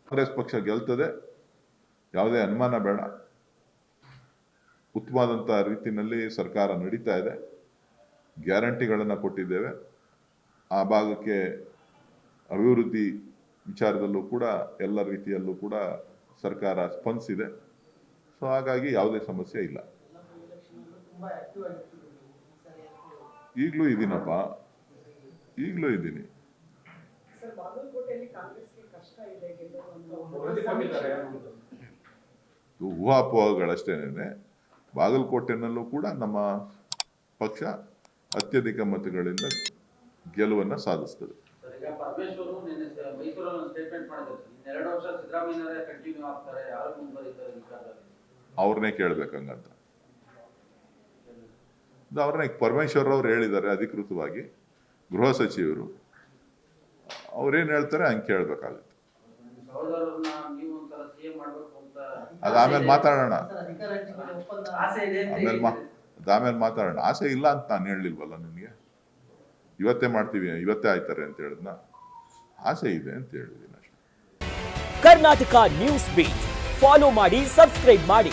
ಕಾಂಗ್ರೆಸ್ ಪಕ್ಷ ಗೆಲ್ತದೆ, ಯಾವುದೇ ಅನುಮಾನ ಬೇಡ. ಉತ್ತಮವಾದಂಥ ರೀತಿಯಲ್ಲಿ ಸರ್ಕಾರ ನಡೀತಾ ಇದೆ, ಗ್ಯಾರಂಟಿಗಳನ್ನು ಕೊಟ್ಟಿದ್ದೇವೆ. ಆ ಭಾಗಕ್ಕೆ ಅಭಿವೃದ್ಧಿ ವಿಚಾರದಲ್ಲೂ ಕೂಡ ಎಲ್ಲ ರೀತಿಯಲ್ಲೂ ಕೂಡ ಸರ್ಕಾರ ಸ್ಪಂದಿಸಿದೆ. ಸೊ ಹಾಗಾಗಿ ಯಾವುದೇ ಸಮಸ್ಯೆ ಇಲ್ಲ. ಈಗಲೂ ಇದ್ದೀನಪ್ಪ, ಈಗಲೂ ಇದ್ದೀನಿ. ಊಹಾಪೋಹಗಳಷ್ಟೇನೆ. ಬಾಗಲಕೋಟೆನಲ್ಲೂ ಕೂಡ ನಮ್ಮ ಪಕ್ಷ ಅತ್ಯಧಿಕ ಮತಗಳಿಂದ ಗೆಲುವನ್ನು ಸಾಧಿಸ್ತದೆ. ಅವ್ರನ್ನೇ ಕೇಳ್ಬೇಕಂಗಂತ. ಅವ್ರನ್ನೇ ಪರಮೇಶ್ವರ್ ಅವ್ರು ಹೇಳಿದ್ದಾರೆ ಅಧಿಕೃತವಾಗಿ, ಗೃಹ ಸಚಿವರು. ಅವ್ರೇನು ಹೇಳ್ತಾರೆ ಹಂಗೆ ಕೇಳಬೇಕಾಗುತ್ತೆ. ಅದು ಆಮೇಲೆ ಮಾತಾಡೋಣ, ಆಮೇಲೆ ಮಾತಾಡೋಣ. ಆಸೆ ಇಲ್ಲ ಅಂತ ನಾನು ಹೇಳಲಿಲ್ವಲ್ಲ ನಿನಗೆ. ಇವತ್ತೇ ಮಾಡ್ತೀವಿ, ಇವತ್ತೇ ಆಯ್ತಾರೆ ಅಂತ ಹೇಳಿದ್ನ. ಆಸೆ ಇದೆ ಅಂತ ಹೇಳಿದ್ದೀನಿ ಅಷ್ಟೇ. ಕರ್ನಾಟಕ ನ್ಯೂಸ್ ಬೀಟ್ ಫಾಲೋ ಮಾಡಿ, ಸಬ್ಸ್ಕ್ರೈಬ್ ಮಾಡಿ.